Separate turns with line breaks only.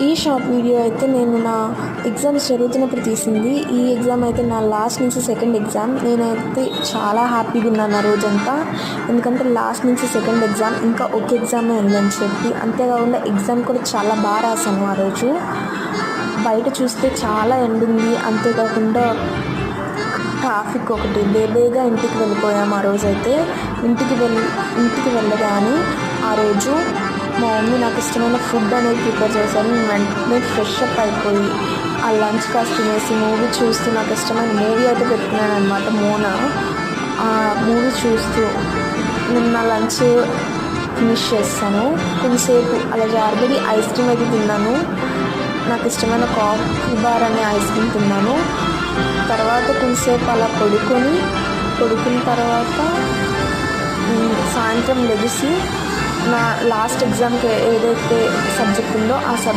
ఈ short video అయితే నేను నా ఎగ్జామ్స్ జరుగుతున్నప్పుడు తీసింది. ఈ ఎగ్జామ్ అయితే నా లాస్ట్ నుంచి సెకండ్ ఎగ్జామ్. నేనైతే చాలా హ్యాపీగా ఉన్నాను ఆ రోజంతా. ఎందుకంటే లాస్ట్ నుంచి సెకండ్ ఎగ్జామ్, ఇంకా ఒక ఎగ్జామే ఉందని చెప్పి. అంతేకాకుండా ఎగ్జామ్ కూడా చాలా బాగా రాశాను ఆ రోజు. బయట చూస్తే చాలా ఎండ ఉంది. అంతేకాకుండా ట్రాఫిక్ ఒకటి, బేగా ఇంటికి వెళ్ళిపోయాము ఆ రోజైతే. ఇంటికి వెళ్ళగానే ఆ రోజు మా మమ్మీ నాకు ఇష్టమైన ఫుడ్ అనేది ప్రిపేర్ చేశాను. నేను వెంటనే ఫ్రెష్ అప్ అయిపోయి ఆ లంచ్ కాస్త తినేసి మూవీ చూస్తూ, నాకు ఇష్టమైన మూవీ అయితే పెట్టుకున్నాను అనమాట, మోనా. ఆ మూవీ చూస్తూ నేను నా లంచ్ ఫినిష్ చేస్తాను. కొంతసేపు అలా జారబడి ఐస్ క్రీమ్ అయితే తిన్నాను. నాకు ఇష్టమైన కాఫీ బార్ అనే ఐస్ క్రీమ్ తిన్నాను. తర్వాత కొంతసేపు అలా పడుకున్న తర్వాత సాయంత్రం లెగిసి నా లాస్ట్ ఎగ్జామ్కి ఏదైతే సబ్జెక్ట్ ఉందో ఆ